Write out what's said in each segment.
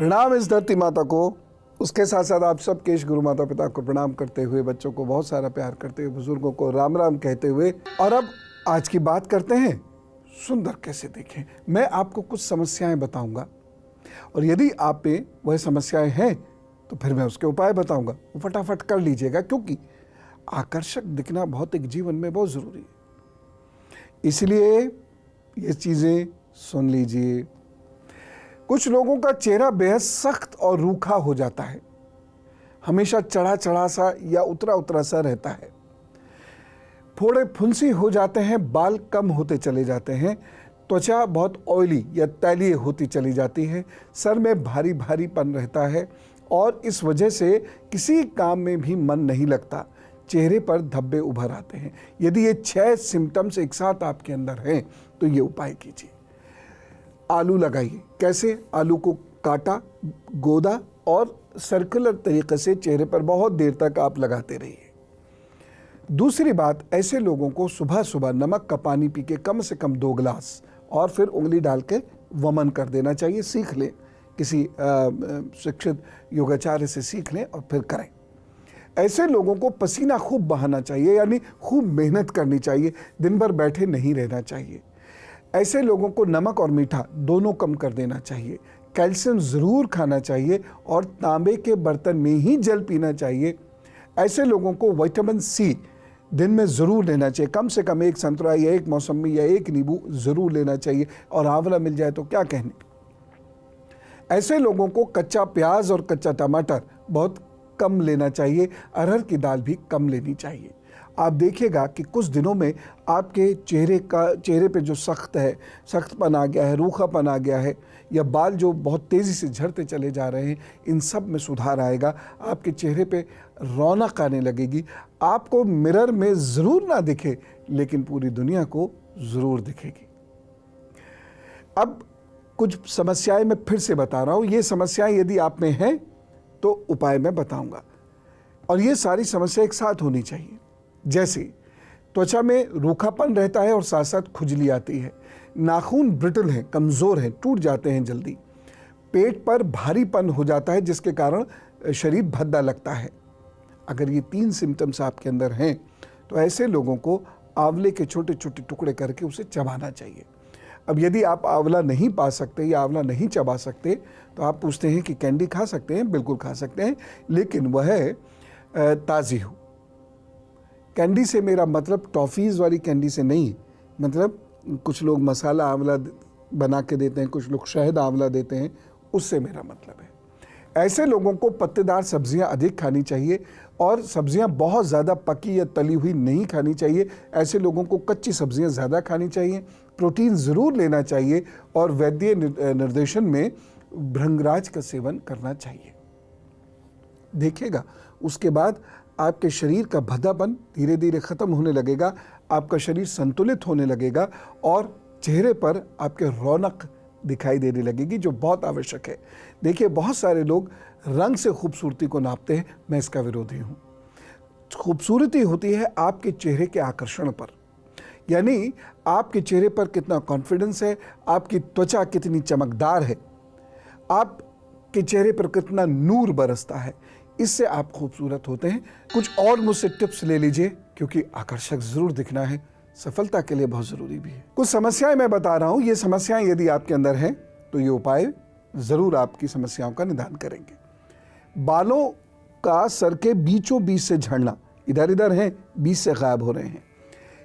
प्रणाम इस धरती माता को, उसके साथ साथ आप सब केश गुरु माता पिता को प्रणाम करते हुए, बच्चों को बहुत सारा प्यार करते हुए, बुजुर्गों को राम राम कहते हुए, और अब आज की बात करते हैं सुंदर कैसे दिखें। मैं आपको कुछ समस्याएं बताऊंगा और यदि आप पे वह समस्याएं हैं तो फिर मैं उसके उपाय बताऊंगा। वो फटाफट कर लीजिएगा क्योंकि आकर्षक दिखना भौतिक जीवन में बहुत ज़रूरी है। इसलिए ये चीज़ें सुन लीजिए। कुछ लोगों का चेहरा बेहद सख्त और रूखा हो जाता है, हमेशा चढ़ा चढ़ा सा या उतरा उतरा सा रहता है। फोड़े फुंसी हो जाते हैं, बाल कम होते चले जाते हैं, त्वचा बहुत ऑयली या तैलीय होती चली जाती है, सर में भारी भारीपन रहता है और इस वजह से किसी काम में भी मन नहीं लगता। चेहरे पर धब्बे उभर आते हैं। यदि ये 6 सिम्टम्स एक साथ आपके अंदर हैं तो ये उपाय कीजिए। आलू लगाइए। कैसे? आलू को काटा, गोदा और सर्कुलर तरीके से चेहरे पर बहुत देर तक आप लगाते रहिए। दूसरी बात, ऐसे लोगों को सुबह सुबह नमक का पानी पी के कम से कम 2 गिलास और फिर उंगली डाल के वमन कर देना चाहिए। सीख लें, किसी शिक्षित योगाचार्य से सीख लें और फिर करें। ऐसे लोगों को पसीना खूब बहाना चाहिए, यानी खूब मेहनत करनी चाहिए, दिन भर बैठे नहीं रहना चाहिए। ऐसे लोगों को नमक और मीठा दोनों कम कर देना चाहिए। कैल्शियम ज़रूर खाना चाहिए और तांबे के बर्तन में ही जल पीना चाहिए। ऐसे लोगों को विटामिन सी दिन में ज़रूर लेना चाहिए। कम से कम 1 संतरा या 1 मौसमी या 1 नींबू ज़रूर लेना चाहिए, और आंवला मिल जाए तो क्या कहने। ऐसे लोगों को कच्चा प्याज और कच्चा टमाटर बहुत कम लेना चाहिए। अरहर की दाल भी कम लेनी चाहिए। आप देखिएगा कि कुछ दिनों में आपके चेहरे पे जो सख्तपन आ गया है, रूखापन आ गया है, या बाल जो बहुत तेज़ी से झड़ते चले जा रहे हैं, इन सब में सुधार आएगा। आपके चेहरे पे रौनक आने लगेगी। आपको मिरर में ज़रूर ना दिखे, लेकिन पूरी दुनिया को ज़रूर दिखेगी। अब कुछ समस्याएं मैं फिर से बता रहा हूँ। ये समस्याएं यदि आप में हैं तो उपाय मैं बताऊंगा, और ये सारी समस्या एक साथ होनी चाहिए। जैसे त्वचा में रूखापन रहता है और साथ साथ खुजली आती है, नाखून ब्रिटल हैं, कमज़ोर हैं, टूट जाते हैं जल्दी, पेट पर भारीपन हो जाता है जिसके कारण शरीर भद्दा लगता है। अगर ये 3 सिम्टम्स आपके अंदर हैं तो ऐसे लोगों को आंवले के छोटे छोटे टुकड़े करके उसे चबाना चाहिए। अब यदि आप आंवला नहीं पा सकते या आंवला नहीं चबा सकते तो आप पूछते हैं कि कैंडी खा सकते हैं? बिल्कुल खा सकते हैं, लेकिन वह ताज़ी हो। कैंडी से मेरा मतलब टॉफ़ीज़ वाली कैंडी से नहीं, मतलब कुछ लोग मसाला आंवला बना के देते हैं, कुछ लोग शहद आंवला देते हैं, उससे मेरा मतलब है। ऐसे लोगों को पत्तेदार सब्जियां अधिक खानी चाहिए और सब्जियां बहुत ज़्यादा पकी या तली हुई नहीं खानी चाहिए। ऐसे लोगों को कच्ची सब्जियां ज़्यादा खानी चाहिए। प्रोटीन ज़रूर लेना चाहिए और वैद्य निर्देशन में भृंगराज का सेवन करना चाहिए। देखिएगा उसके बाद आपके शरीर का भद्दापन धीरे धीरे ख़त्म होने लगेगा, आपका शरीर संतुलित होने लगेगा और चेहरे पर आपके रौनक दिखाई देने लगेगी, जो बहुत आवश्यक है। देखिए, बहुत सारे लोग रंग से खूबसूरती को नापते हैं, मैं इसका विरोधी हूँ। खूबसूरती होती है आपके चेहरे के आकर्षण पर, यानी आपके चेहरे पर कितना कॉन्फिडेंस है, आपकी त्वचा कितनी चमकदार है, आपके चेहरे पर कितना नूर बरसता है, इससे आप खूबसूरत होते हैं। कुछ और मुझसे टिप्स ले लीजिए, क्योंकि आकर्षक ज़रूर दिखना है, सफलता के लिए बहुत ज़रूरी भी है। कुछ समस्याएं मैं बता रहा हूँ, ये समस्याएं यदि आपके अंदर हैं तो ये उपाय ज़रूर आपकी समस्याओं का निदान करेंगे। बालों का सर के बीचों बीच से झड़ना, इधर इधर हैं, बीच से गायब हो रहे हैं,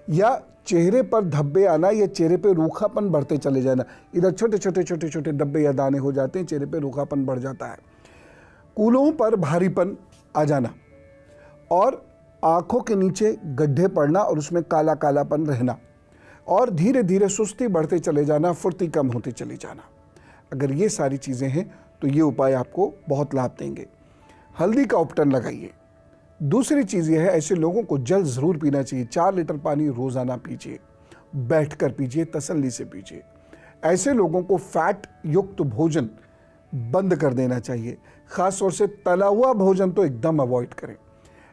या चेहरे पर धब्बे आना या चेहरे पे रूखापन बढ़ते चले जाना, इधर छोटे छोटे छोटे छोटे धब्बे या दाने हो जाते हैं, चेहरे पे रूखापन बढ़ जाता है, कूल्हों पर भारीपन आ जाना और आँखों के नीचे गड्ढे पड़ना और उसमें काला कालापन रहना, और धीरे धीरे सुस्ती बढ़ते चले जाना, फुर्ती कम होती चली जाना। अगर ये सारी चीज़ें हैं तो ये उपाय आपको बहुत लाभ देंगे। हल्दी का उपटन लगाइए। दूसरी चीज़ ये है, ऐसे लोगों को जल ज़रूर पीना चाहिए। 4 लीटर पानी रोज़ाना पीजिए, बैठ कर पीजिए, तसल्ली से पीजिए। ऐसे लोगों को फैट युक्त भोजन बंद कर देना चाहिए, ख़ास तौर से तला हुआ भोजन तो एकदम अवॉइड करें।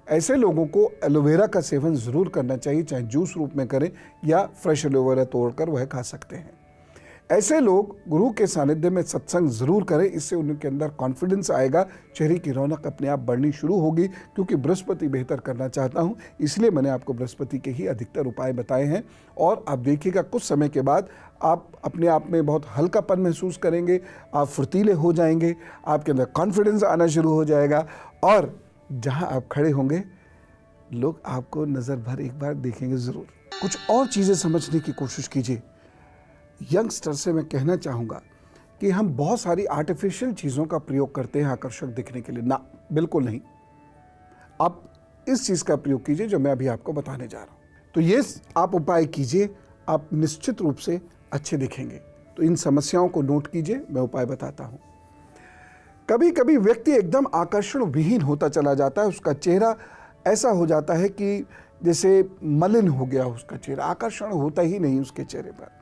ऐसे लोगों को एलोवेरा का सेवन ज़रूर करना चाहिए, चाहे जूस रूप में करें या फ्रेश एलोवेरा तोड़कर वह खा सकते हैं। ऐसे लोग गुरु के सानिध्य में सत्संग जरूर करें, इससे उनके अंदर कॉन्फिडेंस आएगा, चेहरे की रौनक अपने आप बढ़नी शुरू होगी। क्योंकि बृहस्पति बेहतर करना चाहता हूं, इसलिए मैंने आपको बृहस्पति के ही अधिकतर उपाय बताए हैं। और आप देखिएगा कुछ समय के बाद आप अपने आप में बहुत हल्कापन महसूस करेंगे, आप फुर्तीले हो जाएंगे, आपके अंदर कॉन्फिडेंस आना शुरू हो जाएगा और जहां आप खड़े होंगे लोग आपको नज़र भर एक बार देखेंगे ज़रूर। कुछ और चीज़ें समझने की कोशिश कीजिए। यंगस्टर से मैं कहना चाहूँगा कि हम बहुत सारी आर्टिफिशियल चीज़ों का प्रयोग करते हैं आकर्षक दिखने के लिए। ना, बिल्कुल नहीं। आप इस चीज़ का प्रयोग कीजिए जो मैं अभी आपको बताने जा रहा हूँ। तो ये आप उपाय कीजिए, आप निश्चित रूप से अच्छे दिखेंगे। तो इन समस्याओं को नोट कीजिए, मैं उपाय बताता हूँ। कभी कभी व्यक्ति एकदम आकर्षण विहीन होता चला जाता है, उसका चेहरा ऐसा हो जाता है कि जैसे मलिन हो गया उसका चेहरा, आकर्षण होता ही नहीं उसके चेहरे पर।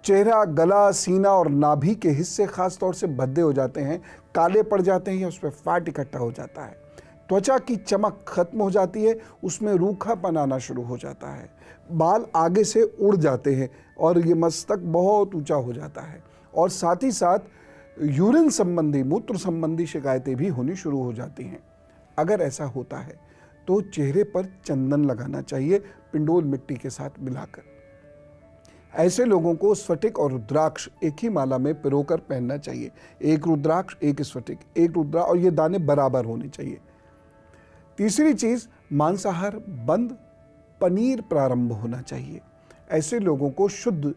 चेहरा, गला, सीना और नाभि के हिस्से खास तौर से भद्दे हो जाते हैं, काले पड़ जाते हैं या उस पर फैट इकट्ठा हो जाता है। त्वचा की चमक खत्म हो जाती है, उसमें रूखापन आना शुरू हो जाता है। बाल आगे से उड़ जाते हैं और ये मस्तक बहुत ऊंचा हो जाता है। और साथ ही साथ यूरिन संबंधी, मूत्र संबंधी शिकायतें भी होनी शुरू हो जाती हैं। अगर ऐसा होता है तो चेहरे पर चंदन लगाना चाहिए, पिंडोल मिट्टी के साथ मिलाकर। ऐसे लोगों को स्फटिक और रुद्राक्ष एक ही माला में पिरोकर पहनना चाहिए। एक रुद्राक्ष, एक स्फटिक, एक रुद्राक्ष, और ये दाने बराबर होने चाहिए। तीसरी चीज, मांसाहार बंद, पनीर प्रारंभ होना चाहिए। ऐसे लोगों को शुद्ध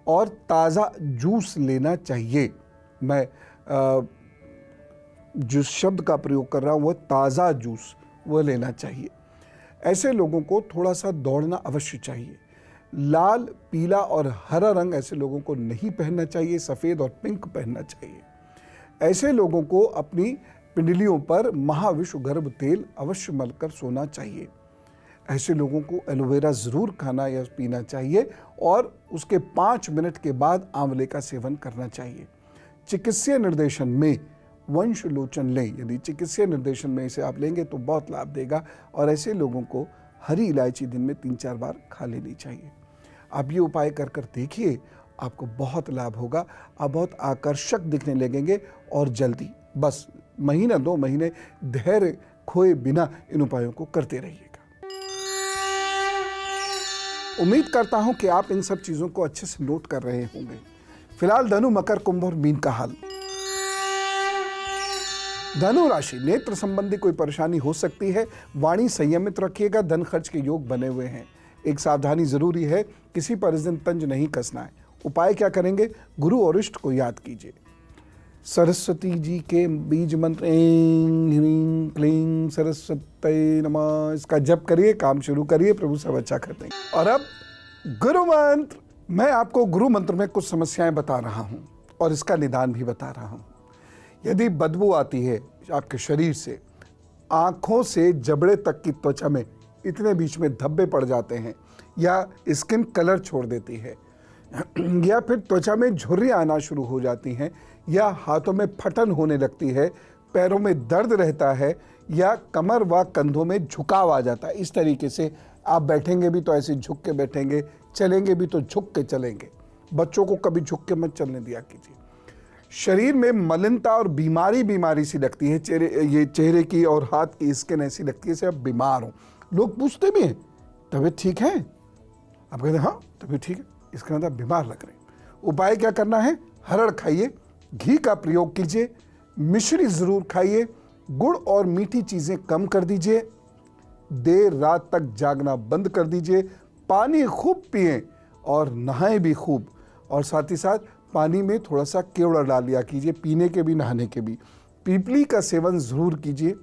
और ताज़ा जूस लेना चाहिए। मैं जिस शब्द का प्रयोग कर रहा हूँ वह ताज़ा जूस, वह लेना चाहिए। ऐसे लोगों को थोड़ा सा दौड़ना अवश्य चाहिए। लाल, पीला और हरा रंग ऐसे लोगों को नहीं पहनना चाहिए, सफ़ेद और पिंक पहनना चाहिए। ऐसे लोगों को अपनी पिंडलियों पर महाविश्व गर्भ तेल अवश्य मलकर सोना चाहिए। ऐसे लोगों को एलोवेरा ज़रूर खाना या पीना चाहिए और उसके 5 मिनट के बाद आंवले का सेवन करना चाहिए। चिकित्सीय निर्देशन में वंशलोचन लें, यदि चिकित्सीय निर्देशन में इसे आप लेंगे तो बहुत लाभ देगा। और ऐसे लोगों को हरी इलायची दिन में 3-4 बार खा लेनी चाहिए। आप ये उपाय कर कर देखिए, आपको बहुत लाभ होगा। आप बहुत आकर्षक दिखने लगेंगे और जल्दी, बस महीना 2 महीने धैर्य खोए बिना इन उपायों को करते रहिएगा। उम्मीद करता हूं कि आप इन सब चीज़ों को अच्छे से नोट कर रहे होंगे। फिलहाल धनु, मकर, कुंभ और मीन का हाल। धनु राशि, नेत्र संबंधी कोई परेशानी हो सकती है, वाणी संयमित रखिएगा, धन खर्च के योग बने हुए हैं। एक सावधानी जरूरी है, किसी पर इस दिन तंज नहीं कसना है। उपाय क्या करेंगे? गुरु और इष्ट को याद कीजिए। सरस्वती जी के बीज मंत्र ऐं ह्रीं क्लीं सरस्वती नमः, इसका जप करिए, काम शुरू करिए, प्रभु सब अच्छा कर देंगे। और अब गुरु मंत्र। मैं आपको गुरु मंत्र में कुछ समस्याएं बता रहा हूं और इसका निदान भी बता रहा हूं। यदि बदबू आती है आपके शरीर से, आंखों से जबड़े तक की त्वचा में इतने बीच में धब्बे पड़ जाते हैं, या स्किन कलर छोड़ देती है, या फिर त्वचा में झुर्रियाँ आना शुरू हो जाती हैं, या हाथों में फटन होने लगती है, पैरों में दर्द रहता है, या कमर व कंधों में झुकाव आ जाता है। इस तरीके से आप बैठेंगे भी तो ऐसे झुक के बैठेंगे, चलेंगे भी तो झुक के चलेंगे। बच्चों को कभी झुक के मत चलने दिया कीजिए। शरीर में मलिनता और बीमारी सी लगती है, चेहरे की और हाथ की स्किन ऐसी लगती है जैसे आप बीमार हो। लोग पूछते भी हैं, तबीयत ठीक है? आप कहते हैं हाँ तबीयत ठीक है, इसका मतलब बीमार लग रहे हैं। उपाय क्या करना है? हरड़ खाइए, घी का प्रयोग कीजिए, मिश्री जरूर खाइए, गुड़ और मीठी चीजें कम कर दीजिए, देर रात तक जागना बंद कर दीजिए, पानी खूब पिएं और नहाएं भी खूब, और साथ ही साथ पानी में थोड़ा सा केवड़ा डाल लिया कीजिए, पीने के भी नहाने के भी। पीपली का सेवन जरूर कीजिए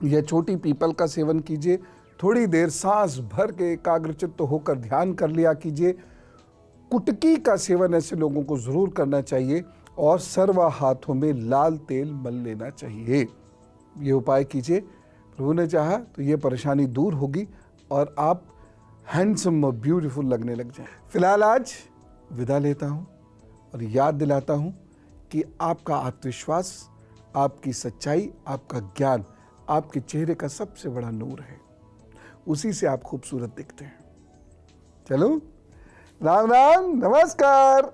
या छोटी पीपल का सेवन कीजिए। थोड़ी देर सांस भर के एकाग्रचित्त होकर ध्यान कर लिया कीजिए। कुटकी का सेवन ऐसे लोगों को जरूर करना चाहिए और सर्वा हाथों में लाल तेल मल लेना चाहिए। ये उपाय कीजिए, प्रभु ने चाहा तो ये परेशानी दूर होगी और आप हैंडसम और ब्यूटीफुल लगने लग जाए। फिलहाल आज विदा लेता हूँ और याद दिलाता हूँ कि आपका आत्मविश्वास, आपकी सच्चाई, आपका ज्ञान आपके चेहरे का सबसे बड़ा नूर है। उसी से आप खूबसूरत दिखते हैं। चलो, राम राम, नमस्कार।